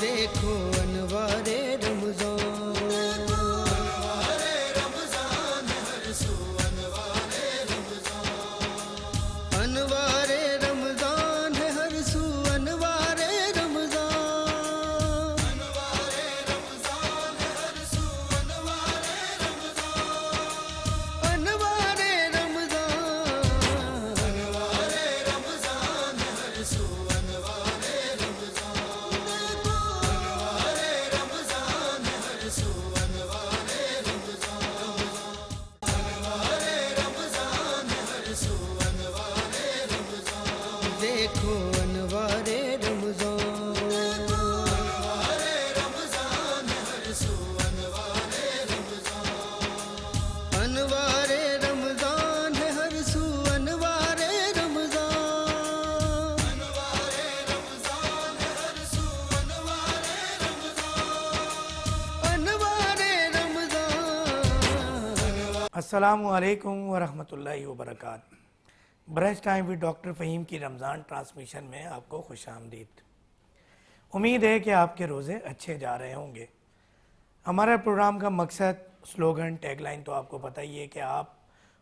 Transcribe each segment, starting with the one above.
دیکھو انوار رمضان، انوار رمضان ہے ہر سو، انوار رمضان، انوار رمضان ہر سو، دیکھو انوار رمضان، انوار رمضان ہے ہر سو، انوار رمضان، انوار رمضان۔ السلام علیکم ورحمۃ اللہ وبرکاتہ۔ Brunch time with doctor Faheem کی رمضان ٹرانسمیشن میں آپ کو خوش آمدید۔ امید ہے کہ آپ کے روزے اچھے جا رہے ہوں گے۔ ہمارا پروگرام کا مقصد، سلوگن، ٹیگ لائن تو آپ کو پتہ ہی ہے کہ آپ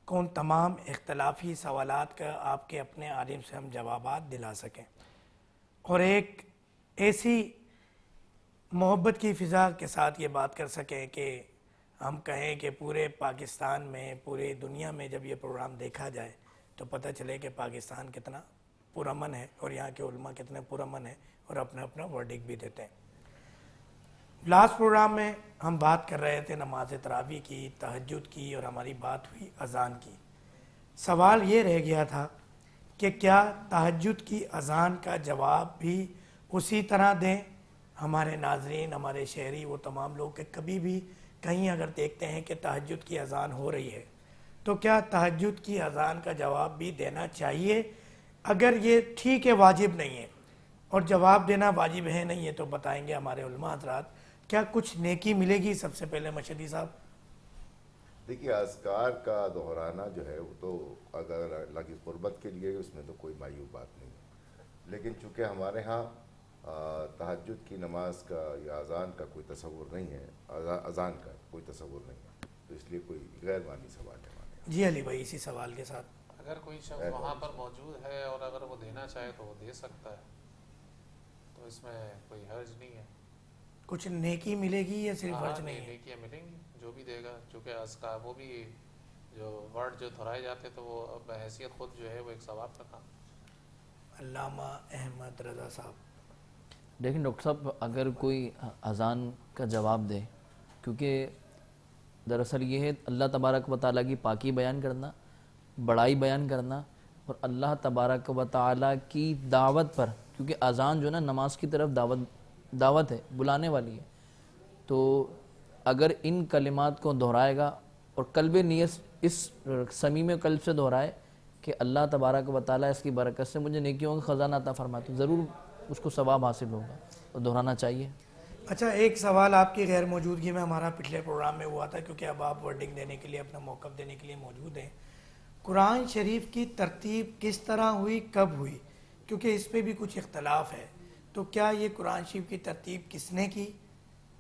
کو ان تمام اختلافی سوالات کا آپ کے اپنے عالم سے ہم جوابات دلا سکیں، اور ایک ایسی محبت کی فضا کے ساتھ یہ بات کر سکیں کہ ہم کہیں کہ پورے پاکستان میں، پورے دنیا میں جب یہ پروگرام دیکھا جائے تو پتہ چلے کہ پاکستان کتنا پرامن ہے اور یہاں کے علماء کتنے پرامن ہیں اور اپنا اپنا ورڈک بھی دیتے ہیں۔ لاسٹ پروگرام میں ہم بات کر رہے تھے نماز تراویح کی، تہجد کی، اور ہماری بات ہوئی اذان کی۔ سوال یہ رہ گیا تھا کہ کیا تہجد کی اذان کا جواب بھی اسی طرح دیں ہمارے ناظرین، ہمارے شہری، وہ تمام لوگ کہ کبھی بھی کہیں اگر دیکھتے ہیں کہ تہجد کی اذان ہو رہی ہے تو کیا تہجد کی اذان کا جواب بھی دینا چاہیے؟ اگر یہ ٹھیک ہے واجب نہیں ہے اور جواب دینا واجب ہے نہیں ہے تو بتائیں گے ہمارے علماء حضرات کیا کچھ نیکی ملے گی؟ سب سے پہلے مشہدی صاحب۔ دیکھیے، اذکار کا دہرانا جو ہے وہ تو اگر اللہ کی قربت کے لیے اس میں تو کوئی معیوب بات نہیں ہے، لیکن چونکہ ہمارے ہاں تہجد کی نماز کا یا اذان کا کوئی تصور نہیں ہے، اذان کا کوئی تصور نہیں ہے، تو اس لیے کوئی غیر معنی سوال ہے ہمارے یہاں۔ جی علی بھائی، اسی سوال کے ساتھ اگر کوئی شخص وہاں پر موجود ہے اور اگر وہ دینا چاہے تو وہ دے سکتا ہے، تو اس میں کوئی حرج نہیں ہے۔ کچھ نیکی ملے گی یا صرف حرج نہیں ہے؟ نیکیاں ملیں گی جو بھی دے گا، چونکہ اذکار وہ بھی جو ورڈ جو دہرائے جاتے تو وہ بحیثیت خود جو ہے وہ ایک ثواب کا کام۔ علامہ احمد رضا صاحب۔ لیکن ڈاکٹر صاحب اگر کوئی اذان کا جواب دے، کیونکہ دراصل یہ ہے اللہ تبارک و تعالیٰ کی پاکی بیان کرنا، بڑائی بیان کرنا، اور اللہ تبارک و تعالیٰ کی دعوت پر، کیونکہ اذان جو ہے نا نماز کی طرف دعوت ہے، بلانے والی ہے، تو اگر ان کلمات کو دہرائے گا اور قلب نیت اس صمیم قلب سے دہرائے کہ اللہ تبارک و تعالیٰ اس کی برکت سے مجھے نیکیوں کا خزانہ عطا فرمائے، تو ضرور اس کو ثواب حاصل ہوگا اور دہرانا چاہیے۔ اچھا، ایک سوال آپ کی غیر موجودگی میں ہمارا پچھلے پروگرام میں ہوا تھا، کیونکہ اب آپ ورڈنگ دینے کے لیے، اپنا موقف دینے کے لیے موجود ہیں۔ قرآن شریف کی ترتیب کس طرح ہوئی، کب ہوئی؟ کیونکہ اس پہ بھی کچھ اختلاف ہے، تو کیا یہ قرآن شریف کی ترتیب کس نے کی،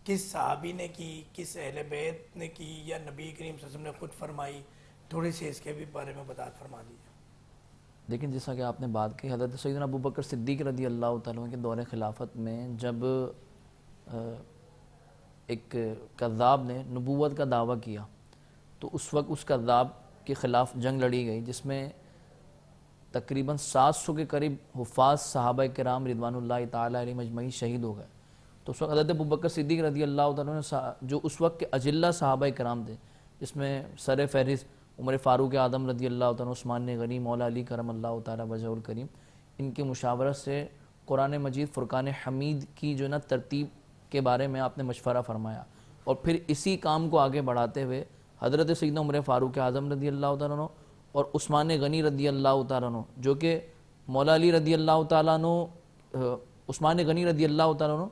کس صحابی نے کی، کس اہل بیت نے کی، یا نبی کریم صلی اللہ علیہ وسلم نے خود فرمائی؟ تھوڑے سے اس کے بھی بارے میں بتا فرما دیجیے۔ لیکن جیسا کہ آپ نے بات کی، حضرت سیدنا ابو بکر صدیق رضی اللہ تعالیٰ عنہ کے دور خلافت میں جب ایک کذاب نے نبوت کا دعویٰ کیا تو اس وقت اس کذاب کے خلاف جنگ لڑی گئی، جس میں تقریباً 700 کے قریب حفاظ صحابہ کرام رضوان اللہ تعالیٰ علیہ مجمعین شہید ہو گئے۔ تو اس وقت حضرت ابو بکر صدیق رضی اللہ تعالیٰ عنہ جو اس وقت کے اجلہ صحابہ کرام تھے، جس میں سر فہرست عمر فاروق اعظم رضی اللہ تعالیٰ، عثمان غنی، مولا علی کرم اللہ تعالیٰ وجہ الکریم، ان کی مشاورت سے قرآن مجید فرقان حمید کی جو نا ترتیب کے بارے میں آپ نے مشورہ فرمایا، اور پھر اسی کام کو آگے بڑھاتے ہوئے حضرت سیدنا عمر فاروق اعظم رضی اللہ تعالیٰ عنہ اور عثمان غنی رضی اللہ تعالیٰ عنہ، جو کہ مولا علی رضی اللہ تعالیٰ عنہ، عثمان غنی رضی اللہ تعالیٰ عنہ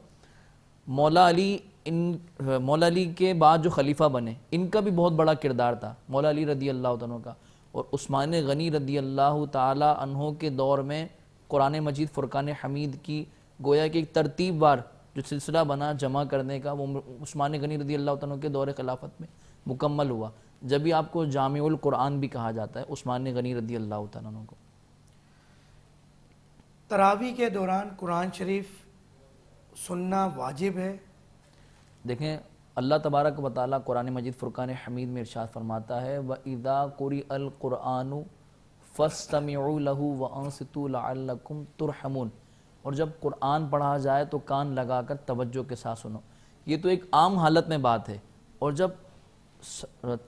مولا علی کے بعد جو خلیفہ بنے، ان کا بھی بہت بڑا کردار تھا، مولا علی رضی اللہ عنہ کا، اور عثمان غنی رضی اللہ تعالی عنہ کے دور میں قرآن مجید فرقان حمید کی گویا کہ ایک ترتیب وار جو سلسلہ بنا جمع کرنے کا، وہ عثمان غنی رضی اللہ تعالیٰ کے دور خلافت میں مکمل ہوا، جب بھی آپ کو جامع القرآن بھی کہا جاتا ہے عثمان غنی رضی اللہ تعالیٰ کو۔ تراویح کے دوران قرآن شریف سننا واجب ہے؟ دیکھیں اللہ تبارک و تعالیٰ قرآن مجید فرقان حمید میں ارشاد فرماتا ہے وَإِذَا قُرِئَ الْقُرْآنُ فَاسْتَمِعُوا لَهُ وَأَنصِتُوا لَعَلَّكُمْ تُرْحَمُونَ، اور جب قرآن پڑھا جائے تو کان لگا کر توجہ کے ساتھ سنو۔ یہ تو ایک عام حالت میں بات ہے، اور جب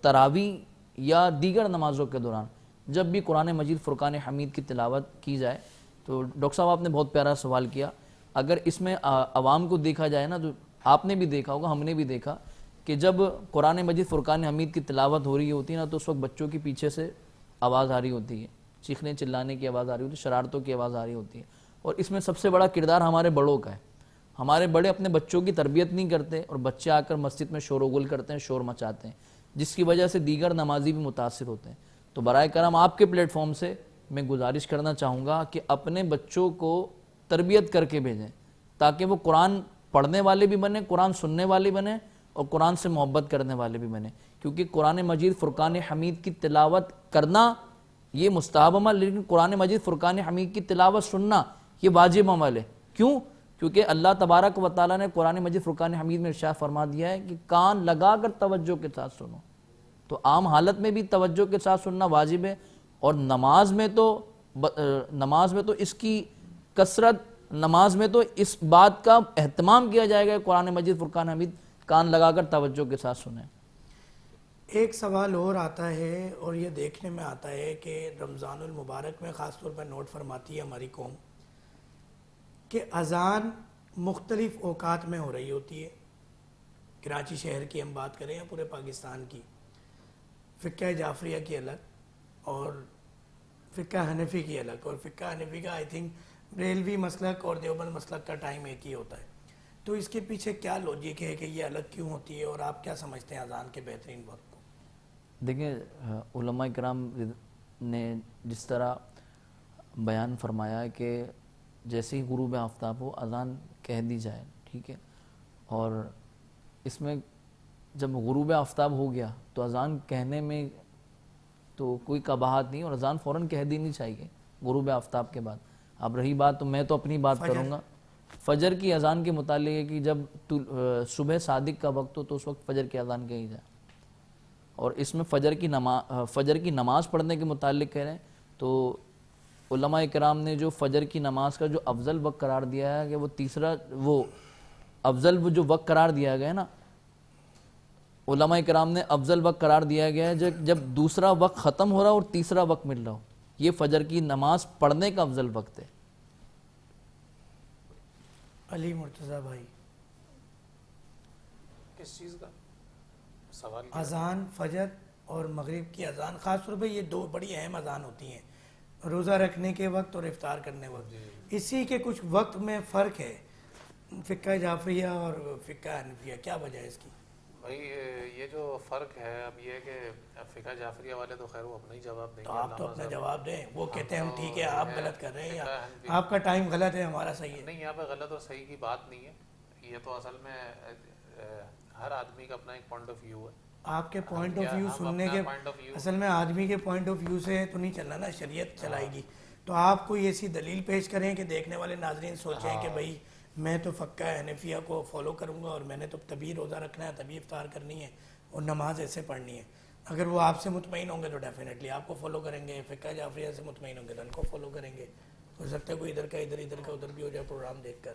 تراویح یا دیگر نمازوں کے دوران جب بھی قرآن مجید فرقان حمید کی تلاوت کی جائے، تو ڈاکٹر صاحب آپ نے بہت پیارا سوال کیا۔ اگر اس میں عوام کو دیکھا جائے نا، تو آپ نے بھی دیکھا ہوگا، ہم نے بھی دیکھا کہ جب قرآن مجید فرقان حمید کی تلاوت ہو رہی ہوتی ہے نا، تو اس وقت بچوں کی پیچھے سے آواز آ رہی ہوتی ہے، چیخنے چلانے کی آواز آ رہی ہوتی ہے، شرارتوں کی آواز آ رہی ہوتی ہے، اور اس میں سب سے بڑا کردار ہمارے بڑوں کا ہے۔ ہمارے بڑے اپنے بچوں کی تربیت نہیں کرتے، اور بچے آ کر مسجد میں شور و غل کرتے ہیں، شور مچاتے ہیں، جس کی وجہ سے دیگر نمازی بھی متاثر ہوتے ہیں۔ تو برائے کرم آپ کے پلیٹ فارم سے میں گزارش کرنا چاہوں گا کہ اپنے بچوں کو تربیت کر کے بھیجیں، تاکہ وہ قرآن پڑھنے والے بھی بنیں، قرآن سننے والے بنیں، اور قرآن سے محبت کرنے والے بھی بنیں، کیونکہ قرآن مجید فرقان حمید کی تلاوت کرنا یہ مستحب عمل، لیکن قرآن مجید فرقان حمید کی تلاوت سننا یہ واجب عمل ہے۔ کیوں؟ کیونکہ اللہ تبارک و تعالیٰ نے قرآن مجید فرقان حمید میں ارشاد فرما دیا ہے کہ کان لگا کر توجہ کے ساتھ سنو۔ تو عام حالت میں بھی توجہ کے ساتھ سننا واجب ہے، اور نماز میں تو اس کی کثرت، نماز میں تو اس بات کا اہتمام کیا جائے گا کہ قرآن مجید فرقان حمید کان لگا کر توجہ کے ساتھ سنیں۔ ایک سوال اور آتا ہے، اور یہ دیکھنے میں آتا ہے کہ رمضان المبارک میں خاص طور پر نوٹ فرماتی ہے ہماری قوم کہ اذان مختلف اوقات میں ہو رہی ہوتی ہے۔ کراچی شہر کی ہم بات کریں یا پورے پاکستان کی، فقہ جعفریہ کی الگ اور فقہ حنفی کی الگ، اور فقہ حنفی کا آئی تھنک بریلوی مسلک اور دیوبند مسلک کا ٹائم ایک ہی ہوتا ہے۔ تو اس کے پیچھے کیا لوجک ہے کہ یہ الگ کیوں ہوتی ہے، اور آپ کیا سمجھتے ہیں اذان کے بہترین وقت کو؟ دیکھیں علماء کرام نے جس طرح بیان فرمایا کہ جیسے ہی غروب آفتاب ہو اذان کہہ دی جائے، ٹھیک ہے، اور اس میں جب غروب آفتاب ہو گیا تو اذان کہنے میں تو کوئی قباحت نہیں، اور اذان فوراً کہہ دینی چاہیے غروب آفتاب کے بعد۔ اب رہی بات، تو میں تو اپنی بات کروں گا فجر کی اذان کے متعلق ہے کہ جب صبح صادق کا وقت ہو تو اس وقت فجر کی اذان کہی جائے، اور اس میں فجر کی نماز پڑھنے کے متعلق کہہ رہے ہیں تو علماء کرام نے جو فجر کی نماز کا جو افضل وقت قرار دیا ہے کہ وہ تیسرا، وہ افضل جو وقت قرار دیا گیا ہے نا، علماء کرام نے افضل وقت قرار دیا گیا ہے جب دوسرا وقت ختم ہو رہا اور تیسرا وقت مل رہا ہو، یہ فجر کی نماز پڑھنے کا افضل وقت ہے۔ علی مرتضیٰ بھائی، کس چیز کا سوال؟ اذان فجر اور مغرب کی اذان خاص طور پہ یہ دو بڑی اہم اذان ہوتی ہیں، روزہ رکھنے کے وقت اور افطار کرنے وقت۔ اسی کے کچھ وقت میں فرق ہے فقہ جعفریہ اور فقہ حنفیہ، کیا وجہ ہے اس کی؟ بھائی یہ جو فرق ہے اب یہ ہے کہ فقہ جعفریہ والے تو خیر وہ اپنا ہی جواب دیں گے، تو آپ تو اپنا جواب دیں، وہ کہتے ہیں ہم ٹھیک ہے، تو آپ ہے غلط کر رہے ہیں، یا فقہ حنفی۔ آپ کا ٹائم غلط ہے، ہمارا صحیح ہے۔ نہیں، یہاں پہ غلط اور صحیح کی بات نہیں ہے، یہ تو اصل میں ہر آدمی کا اپنا ایک پوائنٹ آف ویو ہے۔ آپ کے پوائنٹ آف ویو سننے کے، اصل میں آدمی کے پوائنٹ آف ویو سے تو نہیں چلنا نا، شریعت چلائے گی، تو آپ کوئی ایسی دلیل پیش کریں کہ دیکھنے والے ناظرین سوچیں کہ بھئی میں تو فقہ حنفیہ کو فالو کروں گا اور میں نے تو تبھی روزہ رکھنا ہے، تبھی افطار کرنی ہے اور نماز ایسے پڑھنی ہے۔ اگر وہ آپ سے مطمئن ہوں گے تو ڈیفینیٹلی آپ کو فالو کریں گے، فقہ جعفریہ سے مطمئن ہوں گے تو ان کو فالو کریں گے۔ ہو سکتا ہے کوئی ادھر کا ادھر کا ادھر بھی ہو جائے پروگرام دیکھ کر۔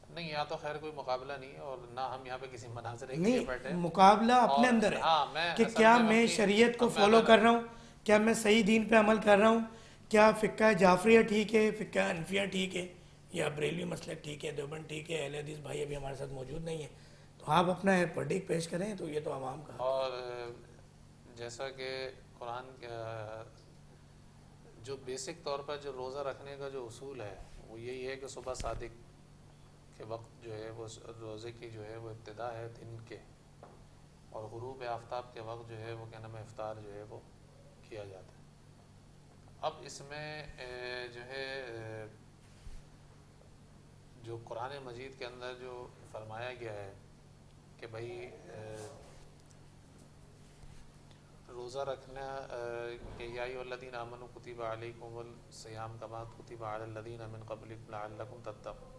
نہیں، یہاں تو خیر کوئی مقابلہ نہیں ہے، اور نہ ہم یہاں پہ کسی مناظرے کے لیے بیٹھے نہیں، مقابلہ اپنے اندر ہے کہ کیا میں شریعت کو فالو کر رہا ہوں، کیا میں صحیح دین پہ عمل کر رہا ہوں، کیا فقہ جعفریہ ٹھیک ہے، فقہ حنفیہ ٹھیک ہے، یا بریلوی مسلک ٹھیک ہے، دیوبند ٹھیک ہے، اہل حدیث بھائی ابھی ہمارے ساتھ موجود نہیں ہے، تو آپ اپنا ورڈکٹ پیش کریں، تو یہ تو عوام کا۔ اور جیسا کہ قرآن کا جو بیسک طور پر جو روزہ رکھنے کا جو اصول ہے وہ یہی ہے کہ صبح صادق کے وقت جو ہے وہ روزے کی جو ہے وہ ابتدا ہے دن کے، اور غروب آفتاب کے وقت جو ہے وہ کیا نام ہے افطار جو ہے وہ کیا جاتا ہے۔ اب اس میں جو ہے جو قرآن مجید کے اندر جو فرمایا گیا ہے کہ بھائی روزہ رکھنا کہ یا ایھا الذین آمنوا کتب علیکم الصیام کما کتب علی الذین من قبلکم لعلکم تتقون.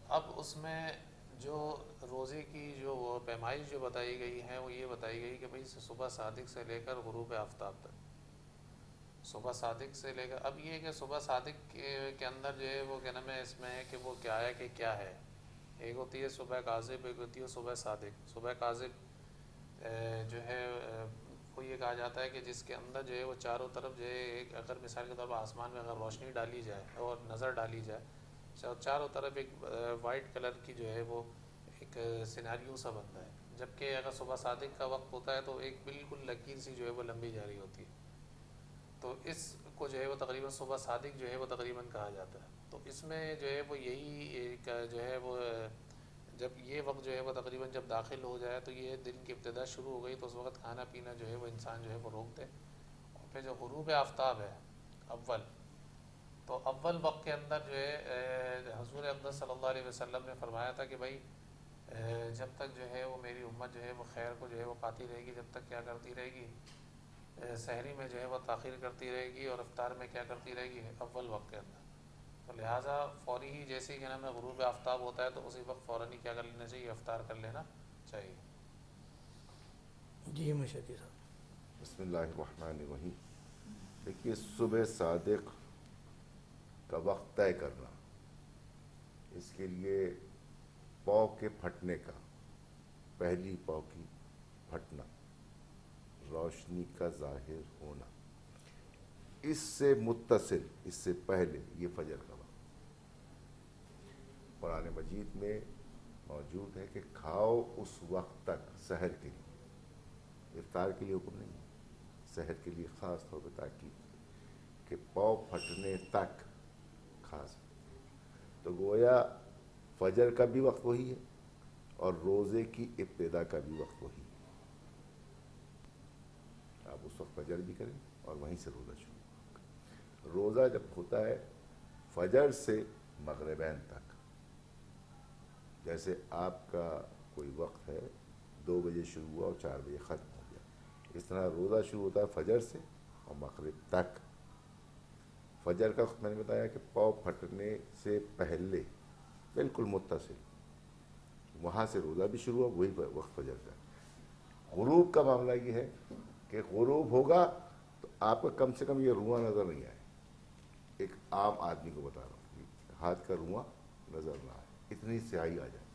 اب اس میں جو روزے کی جو وہ پیمائش جو بتائی گئی ہے وہ یہ بتائی گئی کہ بھائی صبح صادق سے لے کر غروب آفتاب تک. صبح صادق سے لے کر اب یہ کہ صبح صادق کے اندر جو ہے وہ کیا نام ہے اس میں ہے کہ وہ کیا ہے کہ کیا ہے. ایک ہوتی ہے صبح کاذب، ایک ہوتی ہے صبح صادق. صبح کاذب جو ہے وہ یہ کہا جاتا ہے کہ جس کے اندر جو ہے وہ چاروں طرف جو ہے ایک اگر مثال کے طور پر آسمان میں اگر روشنی ڈالی جائے اور نظر ڈالی جائے چاروں طرف ایک وائٹ کلر کی جو ہے وہ ایک سیناریو سا بنتا ہے. جبکہ اگر صبح صادق کا وقت ہوتا ہے تو ایک بالکل لکیر سی جو ہے وہ لمبی جا رہی ہوتی ہے. تو اس کو جو ہے وہ تقریباً صبح صادق جو ہے وہ تقریباً کہا جاتا ہے. تو اس میں جو ہے وہ یہی ایک جو ہے وہ جب یہ وقت جو ہے وہ تقریباً جب داخل ہو جائے تو یہ دن کی ابتدا شروع ہو گئی تو اس وقت کھانا پینا جو ہے وہ انسان جو ہے وہ روک دے. اور پھر جو غروب آفتاب ہے اول، تو اول وقت کے اندر جو ہے حضور اقدس صلی اللہ علیہ وسلم نے فرمایا تھا کہ بھائی جب تک جو ہے وہ میری امت جو ہے وہ خیر کو جو ہے وہ پاتی رہے گی، جب تک کیا کرتی رہے گی، سحری میں جو ہے وہ تاخیر کرتی رہے گی اور افطار میں کیا کرتی رہے گی اول وقت کے اندر. تو لہٰذا فوری ہی جیسے کہ نام ہے غروب آفتاب ہوتا ہے تو اسی وقت فوراً ہی کیا کر لینا چاہیے، افطار کر لینا چاہیے. جی مشہدی صاحب. بسم اللہ الرحمن الرحیم. دیکھیے صبح صادق کا وقت طے کرنا، اس کے لیے پاؤں کے پھٹنے کا، پہلی پاؤں کی پھٹنا، روشنی کا ظاہر ہونا، اس سے متصل اس سے پہلے یہ فجر کا وقت. قرآن مجید میں موجود ہے کہ کھاؤ اس وقت تک، سحر کے لیے، افطار کے لیے حکم نہیں ہے، سحر کے لیے خاص طور پہ تاکید کہ پاؤں پھٹنے تک کھا سکتے. تو گویا فجر کا بھی وقت وہی ہے اور روزے کی ابتدا کا بھی وقت وہی ہے. آپ اس وقت فجر بھی کریں اور وہیں سے روزہ شروع. روزہ جب ہوتا ہے فجر سے مغربین تک، جیسے آپ کا کوئی وقت ہے 2 بجے شروع ہوا اور 4 بجے ختم ہو گیا، اس طرح روزہ شروع ہوتا ہے فجر سے اور مغرب تک. فجر کا وقت میں نے بتایا کہ پاؤں پھٹنے سے پہلے بالکل متصل، وہاں سے روزہ بھی شروع ہوا، وہی وقت فجر کا. غروب کا معاملہ یہ ہے کہ غروب ہوگا تو آپ کو کم سے کم یہ رواں نظر نہیں آئے. ایک عام آدمی کو بتا رہا ہوں، ہاتھ کا رواں نظر نہ آئے، اتنی سیاہی آ جائے،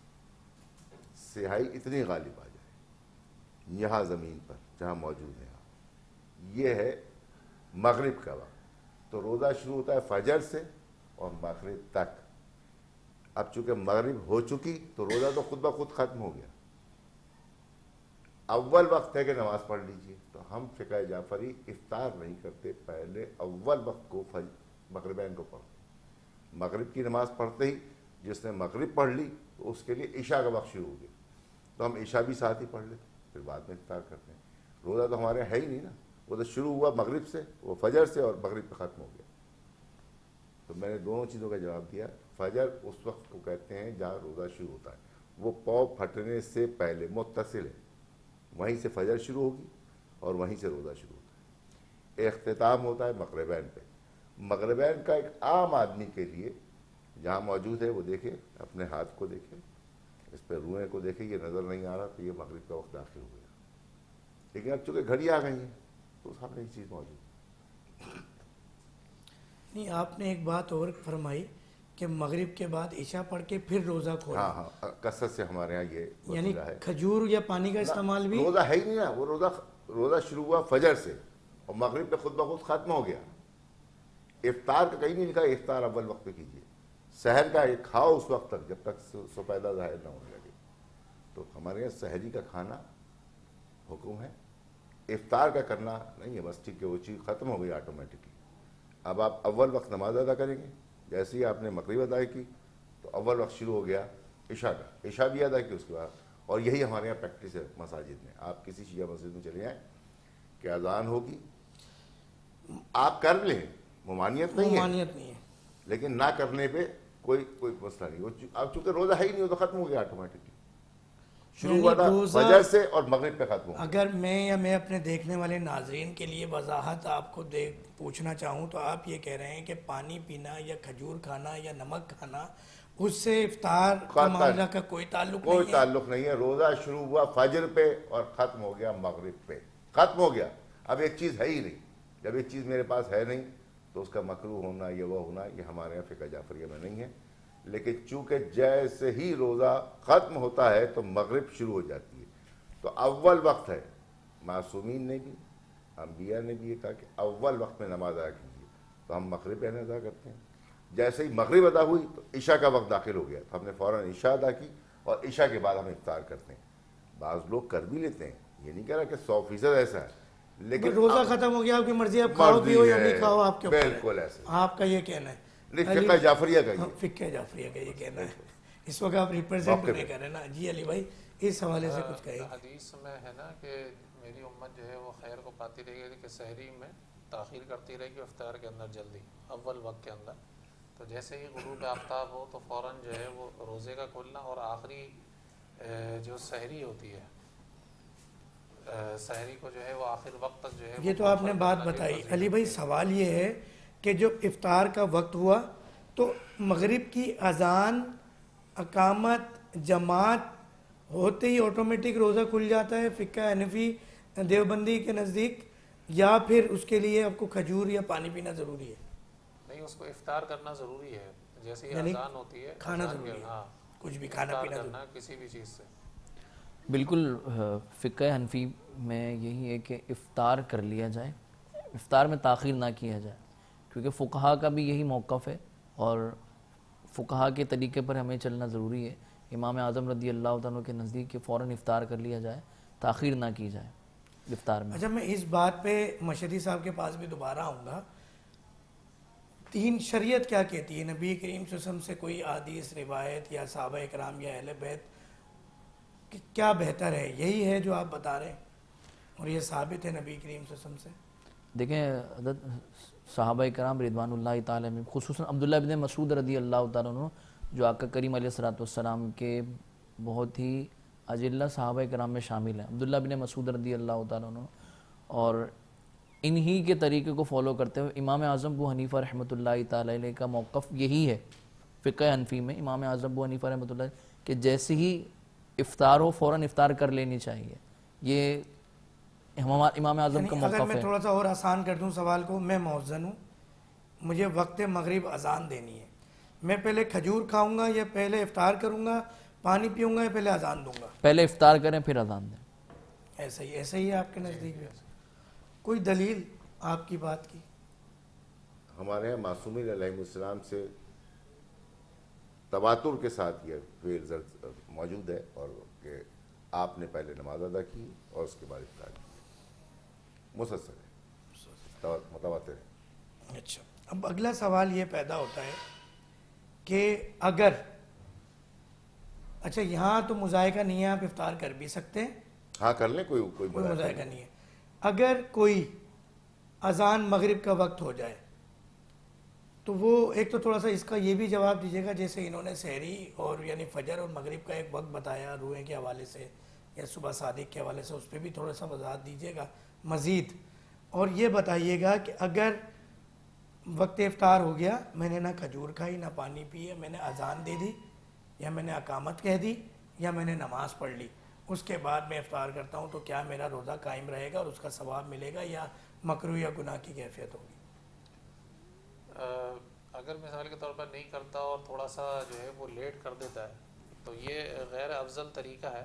سیاہی اتنی غالب آ جائے یہاں زمین پر جہاں موجود ہیں. یہ ہے مغرب کا وقت. تو روزہ شروع ہوتا ہے فجر سے اور مغرب تک. اب چونکہ مغرب ہو چکی تو روزہ تو خود بخود ختم ہو گیا. اول وقت ہے کہ نماز پڑھ لیجئے. تو ہم فقہ جعفری افطار نہیں کرتے، پہلے اول وقت کو مغربین کو پڑھتے. مغرب کی نماز پڑھتے ہی جس نے مغرب پڑھ لی تو اس کے لیے عشاء کا وقت شروع ہو گیا، تو ہم عشاء بھی ساتھ ہی پڑھ لیتے، پھر بعد میں افطار کرتے ہیں. روزہ تو ہمارے ہے ہی نہیں نا، وہ تو شروع ہوا مغرب سے، وہ فجر سے اور مغرب پہ ختم ہو گیا. تو میں نے دونوں چیزوں کا جواب دیا. فجر اس وقت کو کہتے ہیں جہاں روزہ شروع ہوتا ہے، وہ پاؤں پھٹنے سے پہلے متصل ہے، وہیں سے فجر شروع ہوگی اور وہیں سے روزہ شروع ہوتا ہے. اختتام ہوتا ہے مغربین پہ. مغربین کا ایک عام آدمی کے لیے جہاں موجود ہے وہ دیکھے، اپنے ہاتھ کو دیکھے، اس پہ روئیں کو دیکھے، یہ نظر نہیں آ رہا تو یہ مغرب کا وقت داخل ہو گیا. لیکن اب چونکہ گھڑی آ گئی ہیں تو سامنے یہ چیز موجود ہے. نہیں، آپ نے ایک بات اور فرمائی کہ مغرب کے بعد عشاء پڑھ کے پھر روزہ کھولا. ہاں ہاں، کثرت سے ہمارے ہاں یہ یعنی وسیلہ ہے. کھجور یا پانی کا استعمال بھی. روزہ ہے ہی نہیں نا، وہ روزہ شروع ہوا فجر سے اور مغرب پہ خود بخود ختم ہو گیا. افطار کا کہیں نہیں لکھا، افطار اول وقت پہ کیجیے. سحر کا ایک کھاؤ اس وقت تک جب تک سپیدہ ظاہر نہ ہونے لگے. تو ہمارے یہاں سحری کا کھانا حکم ہے، افطار کا کرنا نہیں ہے. بس ٹھیک ہے، وہ چیز ختم ہو گئی آٹومیٹکلی. اب آپ اول وقت نماز ادا کریں گے، جیسے ہی آپ نے مغرب ادا کی تو اول وقت شروع ہو گیا عشاء کا. عشاء بھی ادا کی اس کے بعد. اور یہی ہمارے یہاں پریکٹس ہے مساجد میں. آپ کسی شیعہ مسجد میں چلے جائیں کہ اذان ہوگی، آپ کر لیں، ممانعت نہیں ہے، ممانعت نہیں ہے. لیکن نہ کرنے پہ کوئی مسئلہ نہیں. اب چونکہ روزہ ہے ہی نہیں، وہ تو ختم ہو گیا آٹومیٹکلی. شروع ہوا تھا فجر سے اور مغرب پہ ختم ہو گیا. اگر میں اپنے دیکھنے والے ناظرین کے لیے وضاحت آپ کو پوچھنا چاہوں تو آپ یہ کہہ رہے ہیں کہ پانی پینا یا کھجور کھانا یا نمک کھانا اس سے افطار کا معاملہ کا کوئی تعلق کوئی نہیں ہے. تعلق نہیں ہے. روزہ شروع ہوا فجر پہ اور ختم ہو گیا مغرب پہ، ختم ہو گیا. اب ایک چیز ہے ہی نہیں. جب ایک چیز میرے پاس ہے نہیں تو اس کا مکروہ ہونا یہ وہ ہونا یہ ہمارے یہاں فقہ جعفریہ میں نہیں ہے. لیکن چونکہ جیسے ہی روزہ ختم ہوتا ہے تو مغرب شروع ہو جاتی ہے، تو اول وقت ہے. معصومین نے بھی، انبیاء نے بھی یہ کہا کہ اول وقت میں نماز ادا کیجیے، تو ہم مغرب پہلے ادا کرتے ہیں. جیسے ہی مغرب ادا ہوئی تو عشاء کا وقت داخل ہو گیا، تو ہم نے فوراً عشاء ادا کی اور عشاء کے بعد ہم افطار کرتے ہیں. بعض لوگ کر بھی لیتے ہیں، یہ نہیں کہہ رہا کہ 100% ایسا ہے، لیکن روزہ ختم ہو گیا، آپ کی مرضی، آپ کھاؤ پیو یا نہیں کھاؤ آپ کے اوپر ہے. بالکل ایسے آپ کا یہ کہنا ہے. نہیں، فقہ جعفریہ کا یہ فقہ جعفریہ کا یہ کہنا ہے. اس وقت آپ ریپرزینٹ نہیں کر رہے نا. جی علی بھائی اس حوالے سے کچھ کہیں. حدیث میں ہے نا کہ میری امت جو ہے وہ خیر کو پاتی رہے گی کہ سحری میں تاخیر کرتی رہے گی، افطار کے اندر جلدی اول وقت کے اندر. تو جیسے ہی غروب آفتاب ہو تو فوراً جو ہے وہ روزے کا کھولنا، اور آخری جو سحری ہوتی ہے، سحری کو جو ہے وہ آخر وقت تک جو ہے یہ تو آپ نے بات بتائی. علی بھائی سوال یہ ہے کہ جب افطار کا وقت ہوا تو مغرب کی اذان، اقامت، جماعت ہوتے ہی آٹومیٹک روزہ کھل جاتا ہے فقہ حنفی دیوبندی کے نزدیک، یا پھر اس کے لیے آپ کو کھجور یا پانی پینا ضروری ہے؟ نہیں، اس کو افطار کرنا ضروری ہے. جیسے ہی یعنی اذان ہوتی ہے کھانا اذان ضروری ہے، ہاں کچھ بھی کھانا افطار پینا ضروری کرنا کسی بھی چیز سے. بالکل فقہ حنفی میں یہی ہے کہ افطار کر لیا جائے، افطار میں تاخیر نہ کیا جائے، کیونکہ فقہا کا بھی یہی موقف ہے اور فقہا کے طریقے پر ہمیں چلنا ضروری ہے. امام اعظم رضی اللہ تعالیٰ کے نزدیک کہ فوراً افطار کر لیا جائے، تاخیر نہ کی جائے افطار میں. اچھا، میں اس بات پہ مشہدی صاحب کے پاس بھی دوبارہ آؤں گا. تین شریعت کیا کہتی ہے؟ نبی کریم صلی اللہ علیہ وسلم سے کوئی حدیث روایت یا صحابہ اکرام یا اہل بیت کہ کیا بہتر ہے؟ یہی ہے جو آپ بتا رہے ہیں اور یہ ثابت ہے نبی کریم صلی اللہ علیہ وسلم سے. دیکھیں حضرت صحابہ کرام رضوان اللہ تعالیٰ میں، خصوصاً عبداللہ بن مسعود رضی اللہ تعالیٰ عنہ جو آقا کریم علیہ الصلوۃ والسلام کے بہت ہی اجلہ صحابہ کرام میں شامل ہیں. عبداللہ بن مسعود رضی اللہ تعالیٰ عنہ، اور انہی کے طریقے کو فالو کرتے ہوئے امام اعظم ابو حنیفہ رحمۃ اللہ تعالیٰ علیہ کا موقف یہی ہے فقہ حنفی میں. امام اعظم ابو حنیفہ رحمۃ اللہ کہ جیسے ہی افطار ہو فوراً افطار کر لینی چاہیے. یہ امام اعظم کا اگر موقف میں ہے. تھوڑا سا اور آسان کر دوں سوال کو، میں مؤذن ہوں، مجھے وقت مغرب اذان دینی ہے، میں پہلے کھجور کھاؤں گا یا پہلے افطار کروں گا، پانی پیوں گا یا پہلے اذان دوں گا؟ پہلے افطار کریں پھر اذان دیں. ایسا ہی ہے آپ کے نزدیک بھی؟ کوئی دلیل آپ کی بات کی؟ ہمارے یہاں معصومین علیہ السلام سے تواتر کے ساتھ یہ فعل موجود ہے، اور کہ آپ نے پہلے نماز ادا کی اور اس کے بعد افطار کی. مسلسل ہے، متواتر ہے. اچھا، اب اگلا سوال یہ پیدا ہوتا ہے کہ اگر اچھا یہاں تو مذائقہ نہیں ہے، آپ افطار کر بھی سکتے ہیں، ہاں کر لیں، کوئی کوئی مذائقہ مذائقہ نہیں ہے. اگر کوئی اذان مغرب کا وقت ہو جائے تو وہ ایک تو تھوڑا سا اس کا یہ بھی جواب دیجیے گا، جیسے انہوں نے سحری اور یعنی فجر اور مغرب کا ایک وقت بتایا روئے کے حوالے سے یا صبح صادق کے حوالے سے، اس پہ بھی تھوڑا سا وضاحت دیجیے گا مزید. اور یہ بتائیے گا کہ اگر وقت افطار ہو گیا، میں نے نہ کھجور کھائی نہ پانی پیے، میں نے اذان دے دی یا میں نے اقامت کہہ دی یا میں نے نماز پڑھ لی، اس کے بعد میں افطار کرتا ہوں، تو کیا میرا روزہ قائم رہے گا اور اس کا ثواب ملے گا یا مکروہ یا گناہ کی کیفیت ہوگی؟ اگر مثال کے طور پر نہیں کرتا اور تھوڑا سا جو ہے وہ لیٹ کر دیتا ہے تو یہ غیر افضل طریقہ ہے،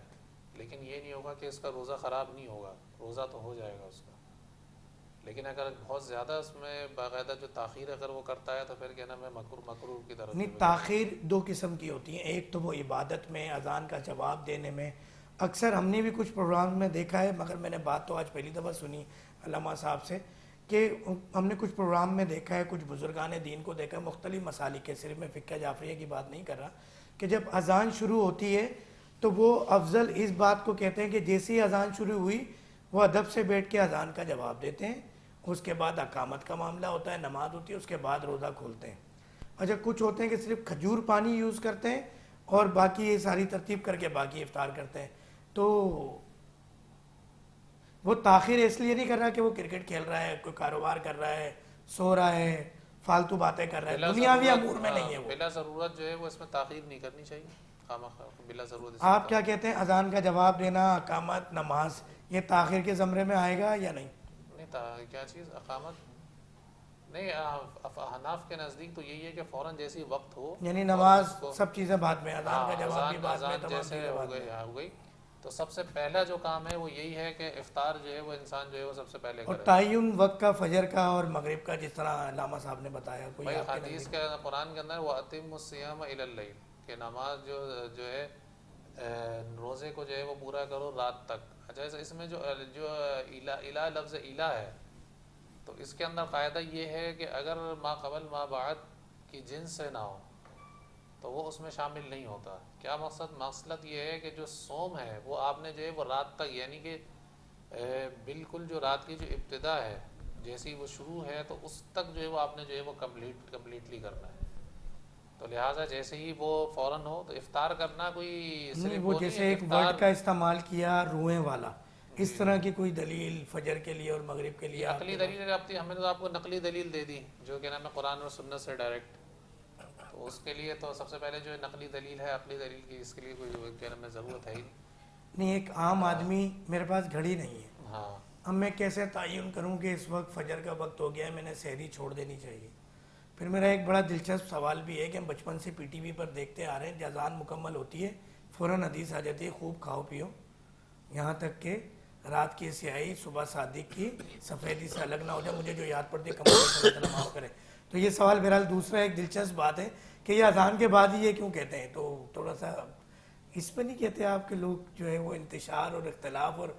لیکن یہ نہیں ہوگا کہ اس کا روزہ خراب نہیں ہوگا، روزہ تو ہو جائے گا اس کا. لیکن اگر بہت زیادہ اس میں باقاعدہ جو تاخیر اگر وہ کرتا ہے تو پھر کہنا میں مکروہ کی طرف. نہیں، تاخیر دو قسم کی ہوتی ہیں. ایک تو وہ عبادت میں اذان کا جواب دینے میں، اکثر ہم نے بھی کچھ پروگرام میں دیکھا ہے، مگر میں نے بات تو آج پہلی دفعہ سنی علامہ صاحب سے، کہ ہم نے کچھ پروگرام میں دیکھا ہے، کچھ بزرگان دین کو دیکھا ہے مختلف مسالک کے، صرف میں فقہ جعفریہ کی بات نہیں کر رہا، کہ جب اذان شروع ہوتی ہے تو وہ افضل اس بات کو کہتے ہیں کہ جیسی اذان شروع ہوئی وہ ادب سے بیٹھ کے اذان کا جواب دیتے ہیں اس کے بعد اقامت کا معاملہ ہوتا ہے، نماز ہوتی ہے، اس کے بعد روزہ کھولتے ہیں. اچھا کچھ ہوتے ہیں کہ صرف کھجور پانی یوز کرتے ہیں اور باقی یہ ساری ترتیب کر کے باقی افطار کرتے ہیں. تو وہ تاخیر اس لیے نہیں کر رہا کہ وہ کرکٹ کھیل رہا ہے، کوئی کاروبار کر رہا ہے، سو رہا ہے، فالتو باتیں کر رہا ہے، دنیاوی امور میں نہیں ہے وہ. بلا ضرورت جو ہے وہ اس میں تاخیر نہیں کرنی چاہیے، خواہ بلا ضرورت. آپ کیا کہتے ہیں اذان کا جواب دینا، اقامت، نماز، یہ تاخیر کے زمرے میں آئے گا یا نہیں؟ نہیں کیا چیز اقامت نہیں، حناف کے نزدیک تو یہی ہے کہ فوراً جیسی وقت ہو، یعنی نماز سب چیزیں بعد میں، اذان کا جواب بھی بعد میں، اذان تمام جیسے چیزیں بعد میں. ہو گئی تو سب سے پہلا جو کام ہے وہ یہی ہے کہ افطار جو ہے وہ انسان جو ہے وہ سب سے پہلے اور کرے. تعین وقت کا فجر کا اور مغرب کا، جس طرح علامہ صاحب نے بتایا، کوئی بھائی آپ کے حدیث نزدیک؟ کے قرآن کے اندر وہ اتم الصیام الی اللیل کہ نماز جو ہے روزے کو جو ہے وہ پورا کرو رات تک. اچھا اس میں جو الہ لفظ الہ ہے تو اس کے اندر قاعدہ یہ ہے کہ اگر ما قبل ما بعد کی جنس سے نہ ہو تو وہ اس میں شامل نہیں ہوتا. کیا مقصد یہ ہے کہ جو صوم ہے وہ آپ نے جو ہے وہ رات تک، یعنی کہ بالکل جو رات کی جو ابتدا ہے جیسی وہ شروع ہے تو اس تک جو ہے وہ آپ نے جو ہے وہ کمپلیٹلی کرنا ہے. تو لہٰذا جیسے ہی وہ فوراً ہو تو افطار کرنا کوئی نہیں، صرف وہ نہیں جیسے ہے ایک ورڈ کا استعمال کیا روئیں والا، اس طرح کی کوئی دلیل فجر کے لیے اور مغرب کے لیے؟ نقلی دلیل ہم نے تو آپ کو نقلی دلیل دے دی جو کہ نام ہے قرآن اور سنت سے ڈائریکٹ. تو اس کے لیے تو سب سے پہلے جو نقلی دلیل ہے، عقلی دلیل کی اس کے لیے کوئی کہنے میں ضرورت ہے ہی نہیں. ایک عام آدمی، میرے پاس گھڑی نہیں ہے، ہاں اب میں کیسے تعین کروں کہ اس وقت فجر کا وقت ہو گیا ہے، میں نے سحری چھوڑ دینی چاہیے؟ پھر میرا ایک بڑا دلچسپ سوال بھی ہے کہ ہم بچپن سے پی ٹی وی پر دیکھتے آ رہے ہیں، اذان مکمل ہوتی ہے فوراً حدیث آ جاتی ہے خوب کھاؤ پیو، یہاں تک کہ رات کی سیاہی صبح صادق کی سفیدی سے الگ نہ ہو جائے. مجھے جو یاد پڑتی ہے کمال اللہ معاف کرے. تو یہ سوال بہرحال دوسرا ایک دلچسپ بات ہے کہ یہ اذان کے بعد ہی یہ کیوں کہتے ہیں؟ تو تھوڑا سا اس پہ نہیں کہتے آپ کہ لوگ جو ہے وہ انتشار اور اختلاف اور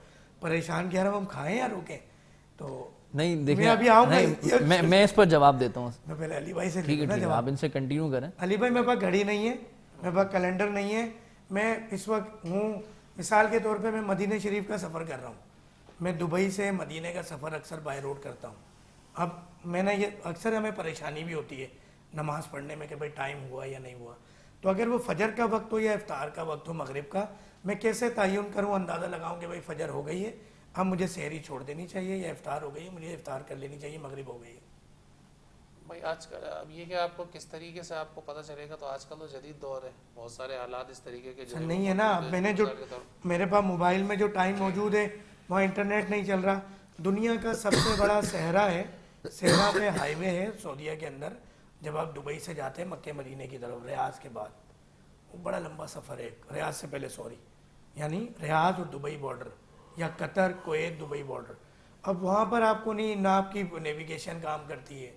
پریشان کیا رہا ہم کھائیں یا روکیں؟ تو نہیں دیکھیں، میں ابھی آؤں گا، نہیں میں اس پر جواب دیتا ہوں. میں پہلے علی بھائی سے ٹھیک ہے ٹھیک ہے، آپ ان سے کنٹینیو کریں. علی بھائی میرے پاس گھڑی نہیں ہے، میرے پاس کیلنڈر نہیں ہے، میں اس وقت ہوں مثال کے طور پہ میں مدینہ شریف کا سفر کر رہا ہوں، میں دبئی سے مدینہ کا سفر اکثر بائی روڈ کرتا ہوں. اب میں نے یہ اکثر ہمیں پریشانی بھی ہوتی ہے نماز پڑھنے میں کہ بھائی ٹائم ہوا یا نہیں ہوا. تو اگر وہ فجر کا وقت ہو یا افطار کا وقت ہو مغرب کا، میں کیسے تعین کروں، اندازہ لگاؤں کہ بھائی فجر ہو گئی ہے، اب مجھے سحری چھوڑ دینی چاہیے، یا افطار ہو گئی ہے مجھے افطار کر لینی چاہیے، مغرب ہو گئی ہے؟ بھائی آج کل اب یہ کہ آپ کو کس طریقے سے آپ کو پتہ چلے گا، تو آج کل تو جدید دور ہے، بہت سارے حالات اس طریقے کے جو نہیں ہے نا. اب میں نے جو میرے پاس موبائل میں جو ٹائم موجود ہے وہاں انٹرنیٹ نہیں چل رہا. دنیا کا سب سے بڑا صحرا ہے، صحرا پہ ہائی وے ہے سعودیہ کے اندر، جب آپ دبئی سے جاتے ہیں مکہ مدینہ کی طرف ریاض کے بعد، وہ بڑا لمبا سفر ہے، ریاض سے پہلے یعنی ریاض اور دبئی بارڈر، یا قطر کویت دبئی بارڈر. اب وہاں پر آپ کو نہیں، نہ آپ کی نیویگیشن کام کرتی ہے.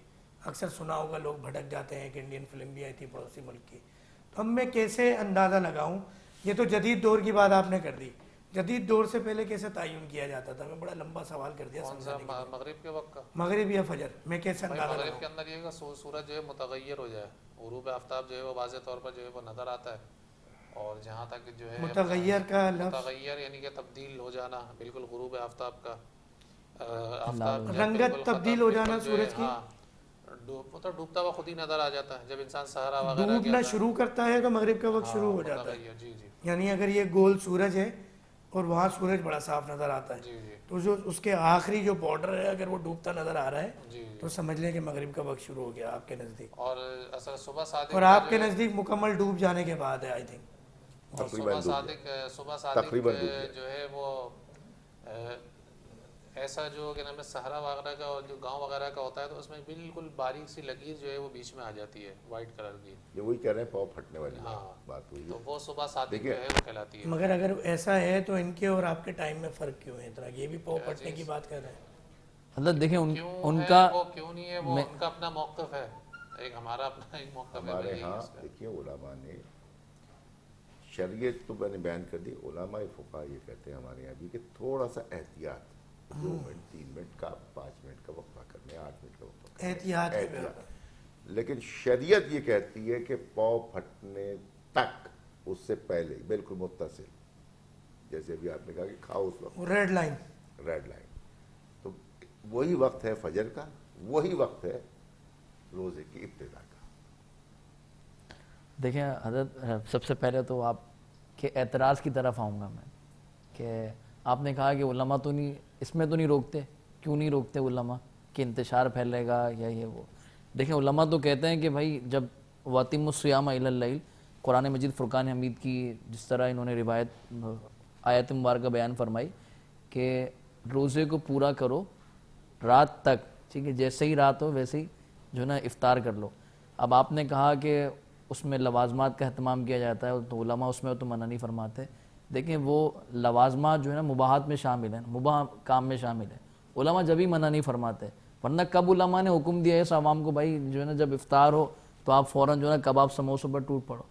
اکثر سنا ہوگا لوگ بھٹک جاتے ہیں، کہ انڈین فلم بھی آئی تھی پڑوسی ملک کی. تو اب میں کیسے اندازہ لگاؤں؟ یہ تو جدید دور کی بات آپ نے کر دی، جدید دور سے پہلے کیسے تعین کیا جاتا تھا؟ میں بڑا لمبا سوال کر دیا. مغرب کے وقت کا، مغرب یا فجر میں کیسے اندازہ مغرب لگاؤں؟ کے اندر یہ کہ سورج جو ہے متغیر ہو جائے، غروب آفتاب جو ہے وہ واضح طور پر جو ہے وہ نظر آتا ہے. اور جہاں تک جو ہے متغیر کا لفظ متغیر یعنی کہ تبدیل ہو جانا، بالکل غروب آفتاب کا آفتاب رنگت تبدیل ہو جانا سورج کی، ڈوبتا ہوا خود ہی نظر آ جاتا ہے جب انسان سہارا وغیرہ ڈوبنا شروع کرتا ہے تو مغرب کا وقت شروع ہو جاتا ہے. جی جی یعنی اگر یہ گول سورج ہے اور وہاں سورج بڑا صاف نظر آتا ہے، جی جی تو جو اس کے آخری جو بارڈر ہے اگر وہ ڈوبتا نظر آ رہا ہے جی تو سمجھ لیں کہ مغرب کا وقت شروع ہو گیا آپ کے نزدیک. اور اصل صبح صادق اور آپ کے نزدیک مکمل ڈوب جانے کے بعد ہے آئی تھنک. صبح صادق جو ہے وہ ایسا جو کہ نام ہے صحرا وغیرہ کا اور جو گاؤں وغیرہ کا ہوتا ہے تو اس میں بالکل باریک سی لکیر جو ہے وہ بیچ میں آ جاتی ہے وائٹ کلر کی. یہ وہی کہہ رہے ہیں پاؤں پھٹنے والی ہاں بات ہوئی تو وہ صبح صادق جو ہے وہ کہلاتی ہے. مگر اگر ایسا ہے تو ان کے اور آپ کے ٹائم میں فرق کیوں ہے اتنا؟ یہ بھی پاؤں پھٹنے کی بات کر رہے ہیں. حضرت دیکھیں ان ہے کا وہ کیوں نہیں ہے، وہ ان کا اپنا موقف ہے، ایک ہمارا اپنا ایک موقف ہے. ہمارے ہاں دیکھیے علماء نے شریعت تو میں نے بیان کر دی، علماء فقہا یہ کہتے ہیں ہمارے یہاں بھی کہ تھوڑا سا احتیاط، 2 منٹ 3 منٹ کا 5 منٹ کا وقفہ کرنے، 8 منٹ کا وقفہ کرنے، احتیاط. لیکن شریعت یہ کہتی ہے کہ پاؤں پھٹنے تک، اس سے پہلے بالکل متصل، جیسے ابھی آپ نے کہا کہ کھاؤ اس وقت ریڈ لائن. ریڈ لائن، تو وہی وقت ہے فجر کا, وہی وقت ہے روزے کی ابتدا کا. دیکھیں حضرت, سب سے پہلے تو آپ کے اعتراض کی طرف آؤں گا میں, کہ آپ نے کہا کہ علماء تو نہیں, اس میں تو نہیں روکتے, کیوں نہیں روکتے علماء کہ انتشار پھیلے گا یا یہ وہ. دیکھیں علماء تو کہتے ہیں کہ بھائی جب وَأَتِمُّوا الصِّيَامَ إِلَى اللَّيْلِ, قرآن مجید فرقان حمید کی جس طرح انہوں نے روایت آیت مبارکہ بیان فرمائی کہ روزے کو پورا کرو رات تک, ٹھیک ہے, جیسے ہی رات ہو ویسے ہی جو ہے نا افطار کر لو. اب آپ نے کہا کہ اس میں لوازمات کا اہتمام کیا جاتا ہے, تو علماء اس میں تو منع نہیں فرماتے. دیکھیں وہ لوازمات جو ہے نا مباحات میں شامل ہیں, مباح کام میں شامل ہیں, علماء جب ہی منع نہیں فرماتے. ورنہ کب علماء نے حکم دیا ہے اس عوام کو بھائی جو ہے نا جب افطار ہو تو آپ فوراً جو ہے نا کباب سموسوں پر ٹوٹ پڑو؟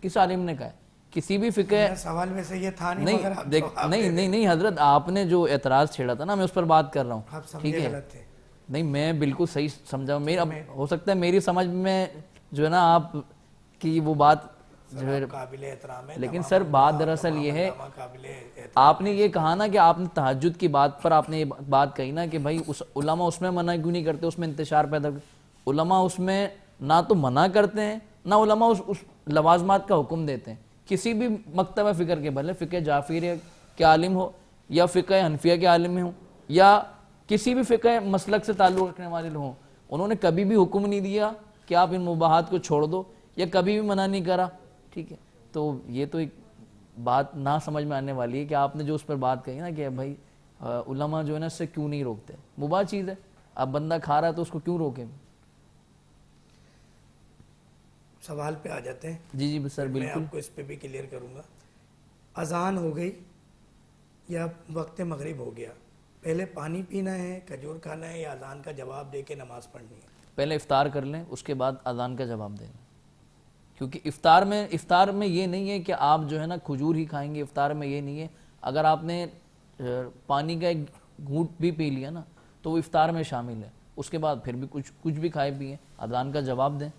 کس عالم نے کہا ہے؟ کسی بھی فقہ سوال میں سے یہ تھا نہیں, مگر آپ جواب نہیں حضرت, آپ نے جو اعتراض چھیڑا تھا نا, میں اس پر بات کر رہا ہوں, ٹھیک ہے. غلط تھے. نہیں میں بالکل صحیح سمجھا, میرا ہو سکتا ہے میری سمجھ میں جو ہے نا آپ کی وہ بات جو ہے قابل احترام ہے, لیکن سر بات دراصل یہ ہے, آپ نے یہ کہا نا کہ آپ نے تہجد کی بات پر آپ نے یہ بات کہی نا کہ بھائی علماء اس میں منع کیوں نہیں کرتے, اس میں انتشار پیدا کرتے. علماء اس میں نہ تو منع کرتے ہیں, نہ علماء اس لوازمات کا حکم دیتے ہیں. کسی بھی مکتبہ فکر کے, بھلے فقہ جعفریہ کے عالم ہو یا فقہ حنفیہ کے عالم ہوں یا کسی بھی فقہ مسلک سے تعلق رکھنے والے ہوں, انہوں نے کبھی بھی حکم نہیں دیا کہ آپ ان مباحات کو چھوڑ دو, یا کبھی بھی منع نہیں کرا, ٹھیک ہے. تو یہ تو ایک بات نہ سمجھ میں آنے والی ہے کہ آپ نے جو اس پر بات کہی نا کہ بھائی علماء جو ہے نا اس سے کیوں نہیں روکتے. مباح چیز ہے, اب بندہ کھا رہا ہے تو اس کو کیوں روکے. سوال پہ آ جاتے ہیں. جی جی سر میں بالکل. آپ کو اس پہ بھی کلیئر کروں گا. اذان ہو گئی یا وقت مغرب ہو گیا, پہلے پانی پینا ہے, کھجور کھانا ہے, یا اذان کا جواب دے کے نماز پڑھنی ہے؟ پہلے افطار کر لیں, اس کے بعد اذان کا جواب دیں. کیونکہ افطار میں یہ نہیں ہے کہ آپ جو ہے نا کھجور ہی کھائیں گے. افطار میں یہ نہیں ہے, اگر آپ نے پانی کا ایک گھونٹ بھی پی لیا نا تو وہ افطار میں شامل ہے. اس کے بعد پھر بھی کچھ بھی کھائے پیئیں, اذان کا جواب دیں.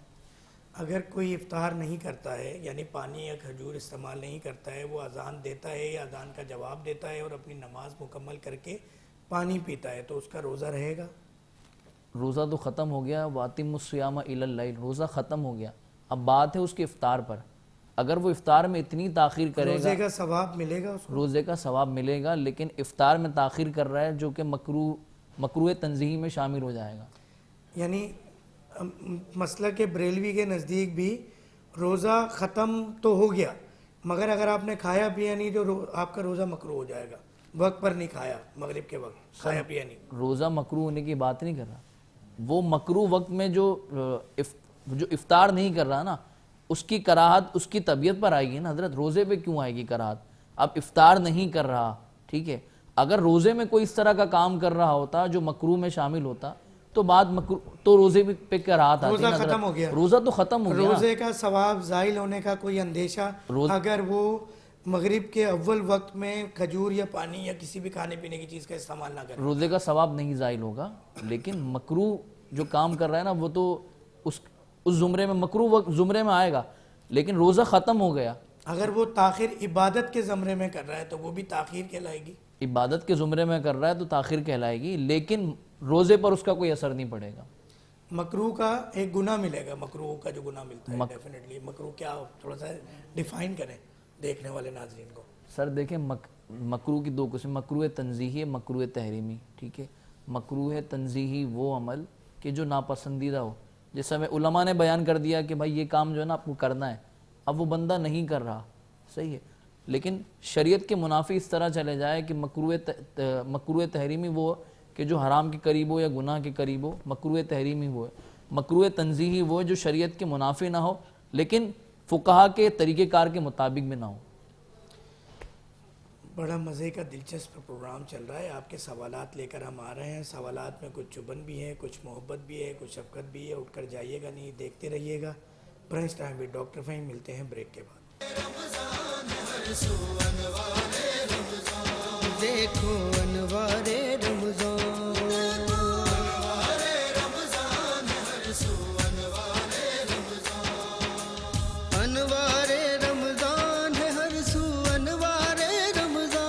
اگر کوئی افطار نہیں کرتا ہے, یعنی پانی یا کھجور استعمال نہیں کرتا ہے, وہ اذان دیتا ہے یا اذان کا جواب دیتا ہے اور اپنی نماز مکمل کر کے پانی پیتا ہے, تو اس کا روزہ رہے گا؟ روزہ تو ختم ہو گیا. وَأَتِمُّوا الصِّيَامَ إِلَى اللَّيْلِ, روزہ ختم ہو گیا. اب بات ہے اس کے افطار پر. اگر وہ افطار میں اتنی تاخیر کرے گا, روزے کا ثواب ملے گا اس کو؟ روزے کا ثواب ملے گا, لیکن افطار میں تاخیر کر رہا ہے جو کہ مکروہ تنزیہی میں شامل ہو جائے گا. یعنی مسلک بریلوی کے نزدیک بھی روزہ ختم تو ہو گیا, مگر اگر آپ نے کھایا پیا نہیں تو آپ کا روزہ مکروہ ہو جائے گا. وقت پر نہیں کھایا, مغرب کے وقت کھایا پیا نہیں, روزہ مکروہ ہونے کی بات نہیں کر رہا. وہ مکروہ وقت میں جو افطار نہیں کر رہا نا, اس کی کراہت اس کی طبیعت پر آئے گی نا حضرت. روزے پہ کیوں آئے گی کراہت؟ اب افطار نہیں کر رہا, ٹھیک ہے. اگر روزے میں کوئی اس طرح کا کام کر رہا ہوتا جو مکروہ میں شامل ہوتا تو تو روزے پہ کراہت آتی. روزہ ختم ہو گیا, روزہ تو ختم ہو گیا. روزے کا ثواب زائل ہونے کا کوئی اندیشہ اگر وہ مغرب کے اول وقت میں کھجور یا پانی یا کسی بھی کھانے پینے کی چیز کا استعمال نہ کرے؟ روزے کا ثواب نہیں زائل ہوگا, لیکن مکروہ جو کام کر رہا ہے نا وہ تو اس زمرے میں, مکروہ وقت زمرے میں آئے گا, لیکن روزہ ختم ہو گیا. اگر وہ تاخیر عبادت کے زمرے میں کر رہا ہے تو وہ بھی تاخیر کہلائے گی. عبادت کے زمرے میں کر رہا ہے تو تاخیر کہلائے گی, لیکن روزے پر اس کا کوئی اثر نہیں پڑے گا. مکروہ کا ایک گناہ ملے گا, مکروہ کا جو گناہ ملتا ہے ڈیفینیٹلی. مکروہ کیا, تھوڑا سا ڈیفائن کریں دیکھنے والے ناظرین کو. سر دیکھیں مکروہ کی دو قسم, مکروہ تنزیہی, مکروہ تحریمی, ٹھیک ہے. مکروہ تنزیہی وہ عمل کہ جو ناپسندیدہ ہو, جیسا میں علماء نے بیان کر دیا کہ بھائی یہ کام جو ہے نا آپ کو کرنا ہے, اب وہ بندہ نہیں کر رہا, صحیح ہے, لیکن شریعت کے منافی اس طرح چلے جائے کہ مکروہ تحریمی وہ کہ جو حرام کے قریب ہو یا گناہ کے قریب ہو, مکروہ تحریمی وہ ہے. مکروہ تنزیہی وہ ہے جو شریعت کے منافی نہ ہو لیکن فقہا کے طریقہ کار کے مطابق بھی نہ ہو. بڑا مزے کا دلچسپ پروگرام چل رہا ہے. آپ کے سوالات لے کر ہم آ رہے ہیں. سوالات میں کچھ چبن بھی ہے, کچھ محبت بھی ہے, کچھ شفقت بھی ہے. اٹھ کر جائیے گا نہیں, دیکھتے رہیے گا brunch time with doctor Fahim. ملتے ہیں بریک کے بعد. دیکھو انوار رمضان, انوار رمضان ہے ہر سو, انوار رمضان,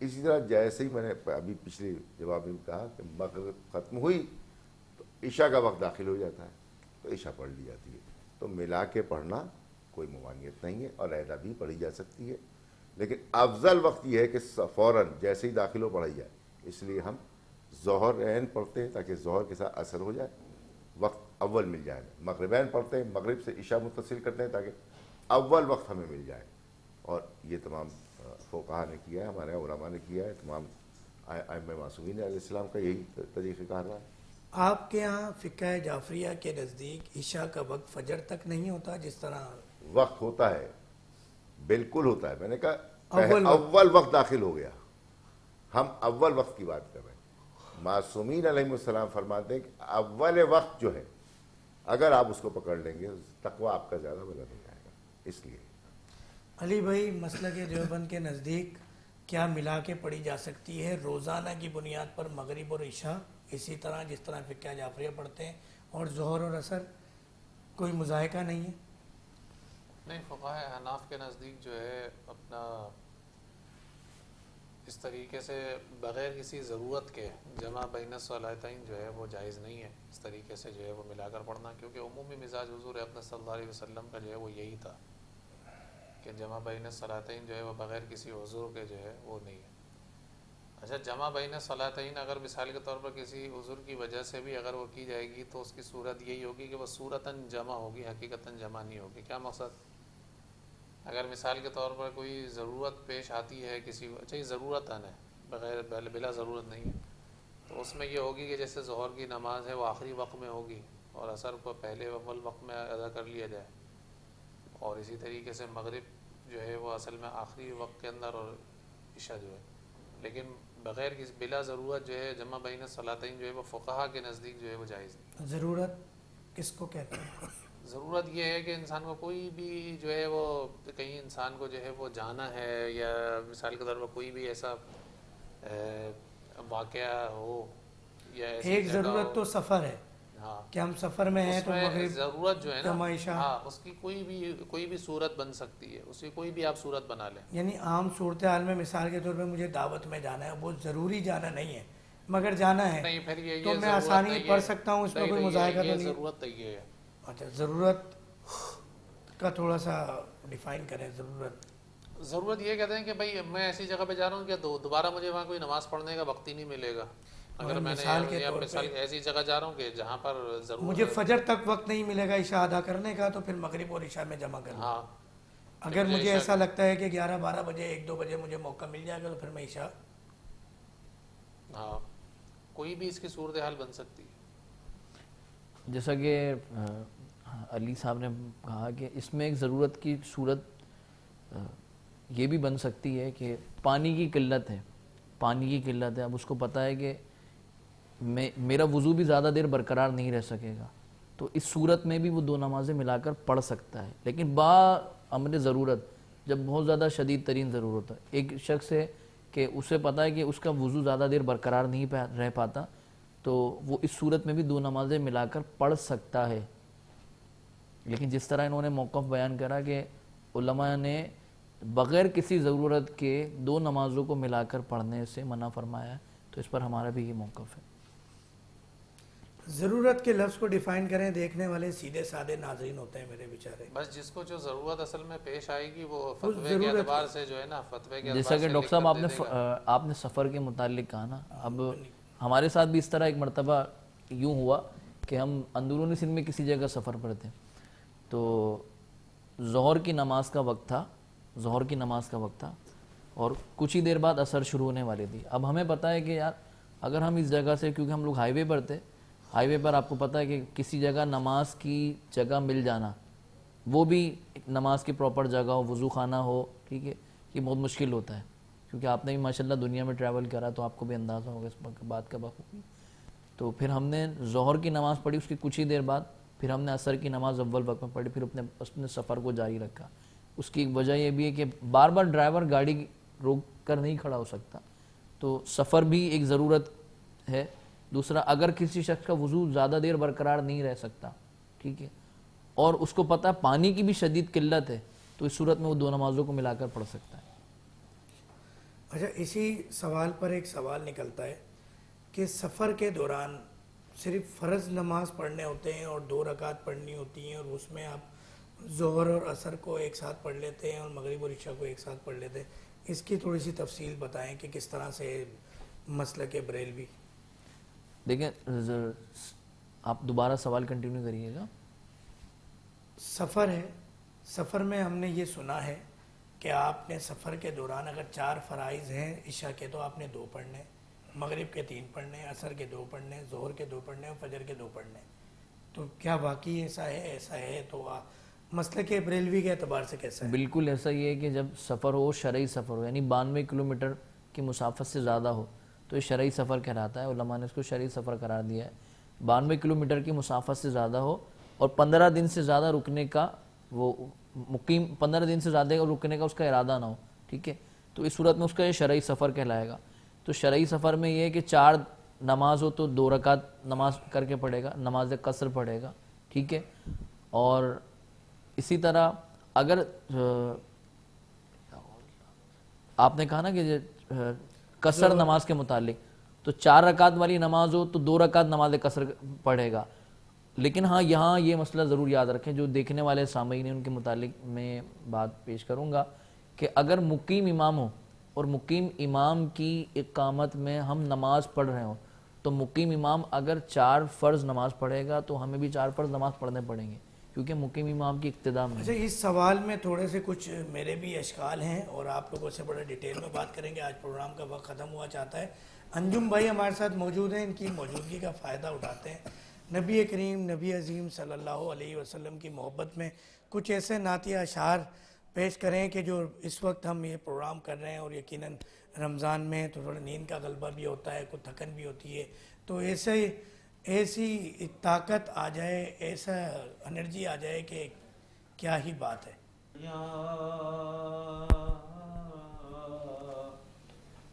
اسی طرح جیسے ہی میں نے ابھی پچھلے جواب میں کہا کہ مغرب ختم ہوئی تو عشاء کا وقت داخل ہو جاتا ہے تو عشاء پڑھ لی جاتی ہے. تو ملا کے پڑھنا کوئی ممانعت نہیں ہے اور علیحدہ بھی پڑھی جا سکتی ہے, لیکن افضل وقت یہ ہے کہ فوراً جیسے ہی داخل ہو پڑھائی جائے. اس لیے ہم ظہر عین پڑھتے ہیں تاکہ ظہر کے ساتھ اثر ہو جائے, وقت اول مل جائے. مغربین پڑھتے ہیں, مغرب سے عشاء متصل کرتے ہیں تاکہ اول وقت ہمیں مل جائے. اور یہ تمام فقہا نے کیا ہے, ہمارے علماء نے کیا ہے, تمام ائمہ معصومین علیہ السلام کا یہی طریقہ کار رہا ہے. آپ کے یہاں فقہ جعفریہ کے نزدیک عشاء کا وقت فجر تک نہیں ہوتا جس طرح وقت ہوتا ہے, بالکل ہوتا ہے. میں نے کہا اول اول وقت داخل ہو گیا, ہم اول وقت کی بات کر رہے ہیں. معصومین علیہ السلام فرماتے ہیں کہ اول وقت جو ہے اگر آپ اس کو پکڑ لیں گے تقویٰ آپ کا زیادہ بلند ہو جائے گا. اس لیے علی بھائی مسلک دیوبند کے نزدیک کیا ملا کے پڑھی جا سکتی ہے روزانہ کی بنیاد پر مغرب اور عشاء, اسی طرح جس طرح فقہ جعفریہ پڑھتے ہیں, اور ظہر اور عصر کوئی مذائقہ نہیں ہے؟ نہیں, فقہائے حناف کے نزدیک جو ہے اپنا اس طریقے سے بغیر کسی ضرورت کے جمع بین الصلاتین جو ہے وہ جائز نہیں ہے. اس طریقے سے جو ہے وہ ملا کر پڑھنا, کیونکہ عمومی مزاج حضور اقدس صلی اللہ علیہ وسلم کا جو ہے وہ یہی تھا کہ جمع بین الصلاتین جو ہے وہ بغیر کسی عذر کے جو ہے وہ نہیں ہے. اچھا, جمع بین الصلاتین اگر مثال کے طور پر کسی عذر کی وجہ سے بھی اگر وہ کی جائے گی تو اس کی صورت یہی ہوگی کہ وہ صورتاً جمع ہوگی, حقیقتاً جمع نہیں ہوگی. کیا مقصد؟ اگر مثال کے طور پر کوئی ضرورت پیش آتی ہے کسی کو, اچھا یہ ضرورت ہے بغیر بلا ضرورت نہیں ہے, تو اس میں یہ ہوگی کہ جیسے ظہر کی نماز ہے وہ آخری وقت میں ہوگی اور عصر کو پہلے اول وقت میں ادا کر لیا جائے, اور اسی طریقے سے مغرب جو ہے وہ اصل میں آخری وقت کے اندر, اور عشاء جو ہے. لیکن بغیر کسی بلا ضرورت جو ہے جمع بین الصلاتین جو ہے وہ فقہا کے نزدیک جو ہے وہ جائز نہیں. ضرورت کس کو کہتے ہیں؟ ضرورت یہ ہے کہ انسان کو کوئی بھی جو ہے وہ کہیں انسان کو جو ہے وہ جانا ہے, یا مثال کے طور پر کوئی بھی ایسا واقعہ ہو یا ایسی ایک جگہ ضرورت ہو. تو سفر ہے ہاں, کہ ہم سفر میں ہیں اس تو میں مغرب ضرورت جو ہے نا, جمع عشاء, ہاں اس کی کوئی بھی صورت بن سکتی ہے, اس کی کوئی بھی آپ صورت بنا لیں. یعنی عام صورتحال میں مثال کے طور پہ مجھے دعوت میں جانا ہے, وہ ضروری جانا نہیں ہے مگر جانا ہے, نہیں, پھر یہ تو میں ضرورت آسانی نہیں ہے. پڑھ سکتا ہوں, اس میں کوئی مذائقہ تو یہ نہیں ہے؟ ضرورت نہیں ہے. اچھا, ضرورت کا تھوڑا سا ڈیفائن کریں. ضرورت یہ کہتے ہیں کہ بھائی میں ایسی جگہ پہ جا رہا ہوں کہ دوبارہ مجھے وہاں کوئی نماز پڑھنے کا وقت ہی نہیں ملے گا. اگر میں نے مثال ایسی جگہ جا رہا ہوں کہ جہاں پر ضرورت مجھے فجر تک وقت نہیں ملے گا عشاء ادا کرنے کا, تو پھر مغرب اور عشاء میں جمع کرنا. ہاں, اگر مجھے ایسا لگتا ہے کہ 11-12 بجے 1-2 بجے مجھے موقع مل جائے گا تو پھر میں عشاء. ہاں, کوئی بھی اس کی صورتحال بن سکتی ہے. جیسا کہ علی صاحب نے کہا کہ اس میں ایک ضرورت کی صورت یہ بھی بن سکتی ہے کہ پانی کی قلت ہے, اب اس کو پتہ ہے کہ میرا وضو بھی زیادہ دیر برقرار نہیں رہ سکے گا, تو اس صورت میں بھی وہ 2 نمازیں ملا کر پڑھ سکتا ہے. لیکن امر ضرورت, جب بہت زیادہ شدید ترین ضرورت ہے, ایک شخص ہے کہ اسے پتہ ہے کہ اس کا وضو زیادہ دیر برقرار نہیں رہ پاتا, تو وہ اس صورت میں بھی 2 نمازیں ملا کر پڑھ سکتا ہے. لیکن جس طرح انہوں نے موقف بیان کرا کہ علماء نے بغیر کسی ضرورت کے 2 نمازوں کو ملا کر پڑھنے سے منع فرمایا ہے, تو اس پر ہمارا بھی یہ موقف ہے. ضرورت کے لفظ کو ڈیفائن کریں. دیکھنے والے سیدھے سادے ناظرین ہوتے ہیں میرے بیچارے, بس جس کو جو ضرورت اصل میں پیش آئے گی وہ فتوے کے اعتبار سے جو ہے نا, فتوے کے جیسا کہ ڈاکٹر صاحب آپ نے سفر کے متعلق کہا نا, اب ہمارے ساتھ بھی اس طرح ایک مرتبہ یوں ہوا کہ ہم اندرونی سندھ میں کسی جگہ سفر پر تھے, تو ظہر کی نماز کا وقت تھا اور کچھ ہی دیر بعد عصر شروع ہونے والی تھی. اب ہمیں پتہ ہے کہ یار اگر ہم اس جگہ سے, کیونکہ ہم لوگ ہائی وے پر تھے, ہائی وے پر آپ کو پتہ ہے کہ کسی جگہ نماز کی جگہ مل جانا, وہ بھی نماز کی پراپر جگہ ہو, وضو خانہ ہو, ٹھیک ہے, یہ بہت مشکل ہوتا ہے. کیونکہ آپ نے بھی ماشاءاللہ دنیا میں ٹریول کرا تو آپ کو بھی اندازہ ہوگا اس بات کا بخوبی. تو پھر ہم نے ظہر کی نماز پڑھی, اس کی کچھ ہی دیر بعد پھر ہم نے عصر کی نماز اول وقت میں پڑھی, پھر اپنے سفر کو جاری رکھا. اس کی ایک وجہ یہ بھی ہے کہ بار بار ڈرائیور گاڑی روک کر نہیں کھڑا ہو سکتا, تو سفر بھی ایک ضرورت ہے. دوسرا, اگر کسی شخص کا وضو زیادہ دیر برقرار نہیں رہ سکتا, ٹھیک ہے, اور اس کو پتہ پانی کی بھی شدید قلت ہے, تو اس صورت میں وہ 2 نمازوں کو ملا کر پڑھ سکتا ہے. اچھا، اسی سوال پر ایک سوال نکلتا ہے کہ سفر کے دوران صرف فرض نماز پڑھنے ہوتے ہیں اور 2 رکعت پڑھنی ہوتی ہیں، اور اس میں آپ ظہر اور عصر کو ایک ساتھ پڑھ لیتے ہیں اور مغرب اور عشاء کو ایک ساتھ پڑھ لیتے ہیں. اس کی تھوڑی سی تفصیل بتائیں کہ کس طرح سے مسلک بریلوی. دیکھیں آپ دوبارہ سوال کنٹینیو کریے گا. سفر ہے، سفر میں ہم نے یہ سنا ہے کہ آپ نے سفر کے دوران اگر 4 فرائض ہیں عشاء کے تو آپ نے 2 پڑھنے، مغرب کے 3 پڑھنے، عصر کے 2 پڑھنے، ظہر کے 2 پڑھنے اور فجر کے 2 پڑھنے. تو کیا واقعی ایسا ہے؟ ایسا ہے تو مسلک بریلوی کے اعتبار سے کیسا ہے؟ بالکل ایسا ہی ہے کہ جب سفر ہو، شرعی سفر ہو، یعنی 92 کلومیٹر کی مسافت سے زیادہ ہو تو یہ شرعی سفر کہلاتا ہے. علماء نے اس کو شرعی سفر قرار دیا ہے. 92 کلومیٹر کی مسافت سے زیادہ ہو اور 15 دن سے زیادہ رکنے کا، وہ مقیم 15 دن سے زیادہ رکنے کا اس کا ارادہ نہ ہو، ٹھیک ہے، تو اس صورت میں اس کا یہ شرعی سفر کہلائے گا. تو شرعی سفر میں یہ ہے کہ 4 نماز ہو تو 2 رکعت نماز کر کے پڑھے گا، نماز قصر پڑھے گا، ٹھیک ہے. اور اسی طرح اگر آپ نے کہا نا کہ قصر نماز کے متعلق، تو 4 رکعت والی نماز ہو تو 2 رکعت نماز قصر پڑھے گا. لیکن ہاں یہاں یہ مسئلہ ضرور یاد رکھیں، جو دیکھنے والے سامعین ہیں ان کے متعلق میں بات پیش کروں گا کہ اگر مقیم امام ہو اور مقیم امام کی اقامت میں ہم نماز پڑھ رہے ہوں تو مقیم امام اگر 4 فرض نماز پڑھے گا تو ہمیں بھی 4 فرض نماز پڑھنے پڑیں گے، کیونکہ مقیم امام کی اقتداء میں. اچھا، اس سوال میں تھوڑے سے کچھ میرے بھی اشکال ہیں اور آپ لوگوں سے بڑے ڈیٹیل میں بات کریں گے. آج پروگرام کا وقت ختم ہوا چاہتا ہے. انجم بھائی ہمارے ساتھ موجود ہیں، ان کی موجودگی کا فائدہ اٹھاتے ہیں. نبی کریم، نبی عظیم صلی اللہ علیہ وسلم کی محبت میں کچھ ایسے نعتیہ اشعار پیش کریں کہ جو اس وقت ہم یہ پروگرام کر رہے ہیں، اور یقیناً رمضان میں تو تھوڑا نیند کا غلبہ بھی ہوتا ہے، کچھ تھکن بھی ہوتی ہے، تو ایسی طاقت آ جائے، ایسا انرجی آ جائے کہ کیا ہی بات ہے.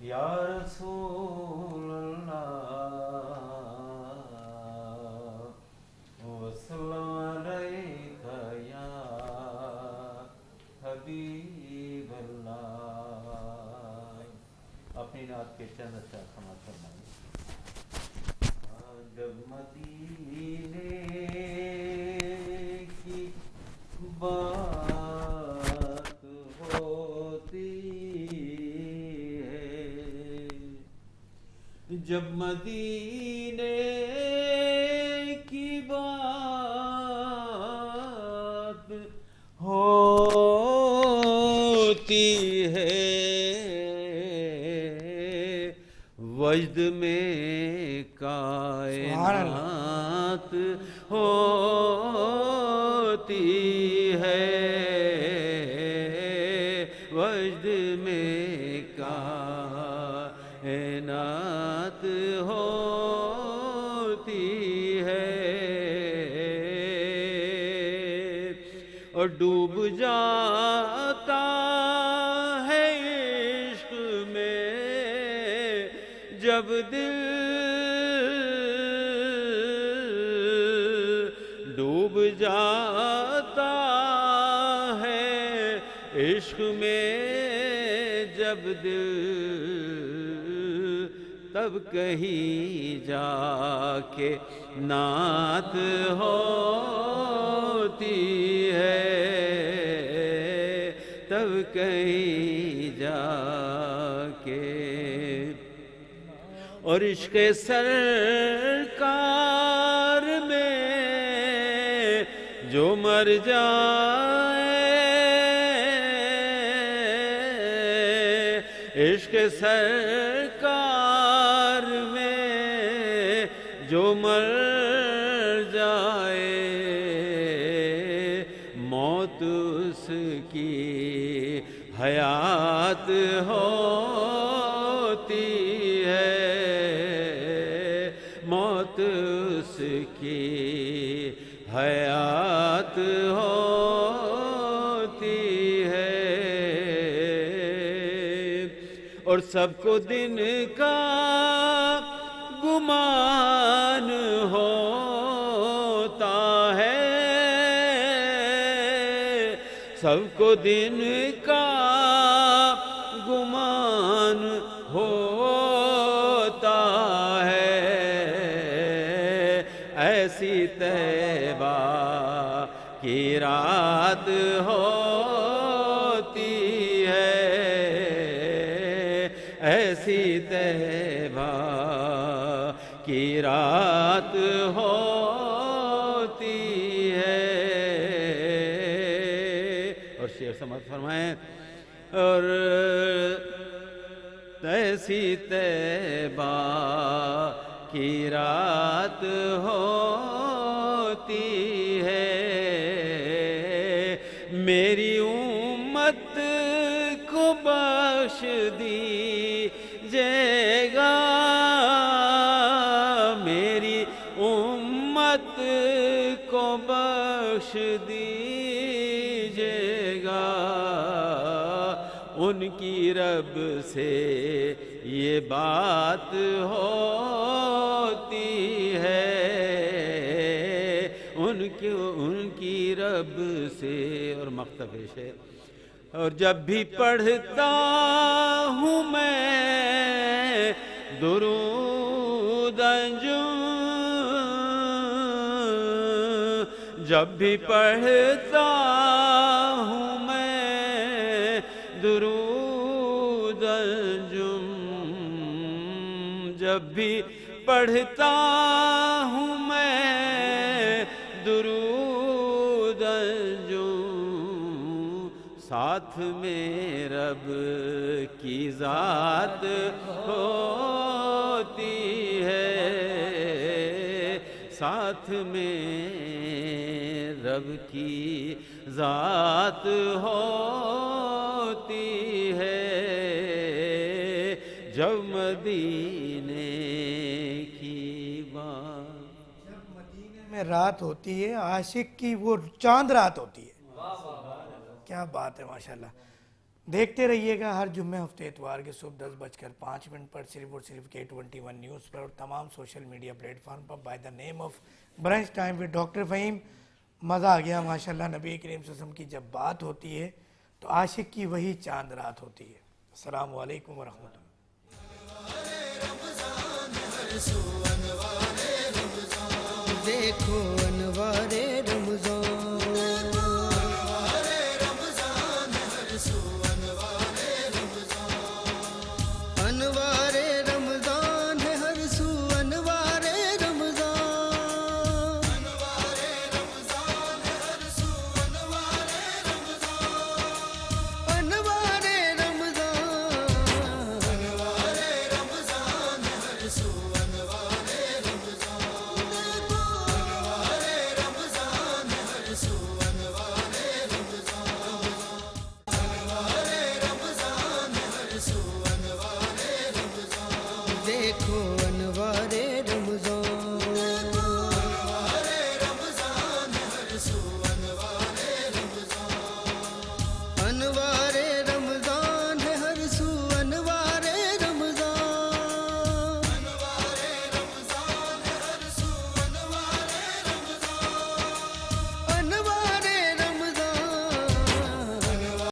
یا رسول اللہ وسلم علیک یا حبیب اللہ. اپنی نعت کے چند اشعار سماعت فرمائیے. جب مدینے کی بات ہوتی ہے، جب مدینے کی بات ہوتی ہے، وجد میں کائنات ہوتی ہے، وجد میں کائنات ہوتی ہے، اور ڈوب جاتا ہے عشق میں جب دل، ڈوب جاتا ہے عشق میں جب دل، تب کہیں جا کے نعت ہوتی ہے، تب کہیں جا کے. اور عشق سرکار میں جو مر جائے، عشق سرکار میں جو مر جائے، موت اس کی حیات ہوتی ہے، موت اس کی حیات ہوتی ہے. اور سب کو دن کا گمان ہوتا ہے، سب کو دن کا گمان ہوتا ہے، ایسی طیبہ کی رات ہوتی ہے، ایسی طیبہ کی رات ہوتی ہے۔ اور شیخ سمجھ فرمائیں، اور ایسی طیبہ کی رات ہوتی ہے، میری امت کو بخش دیجیے گا، میری امت کو بخش دیجیے گا، ان کی رب سے یہ بات ہوتی ہے، ان کی رب سے۔ اور مقطع پیش ہے، اور جب بھی پڑھتا ہوں میں درود انجم، جب بھی پڑھتا ہوں میں درود انجم، جب بھی پڑھتا ہوں میں درود انجم، ساتھ میں رب کی ذات ہوتی ہے، ساتھ میں رب کی ذات ہوتی ہے، جب مدینے کی بات، جب مدینے میں رات ہوتی ہے، عاشق کی وہ چاند رات ہوتی ہے۔ کیا بات ہے ماشاءاللہ۔ دیکھتے رہیے گا ہر جمعہ ہفتے اتوار کے صبح 10:05 پر صرف اور صرف K21 نیوز پر اور تمام سوشل میڈیا پلیٹ فارم پر by the name of brunch time with doctor Faheem. مزہ آ گیا ماشاءاللہ۔ نبی کریم صلی اللہ علیہ وسلم کی جب بات ہوتی ہے تو عاشق کی وہی چاند رات ہوتی ہے۔ السلام علیکم ورحمۃ اللہ۔ دیکھو انوار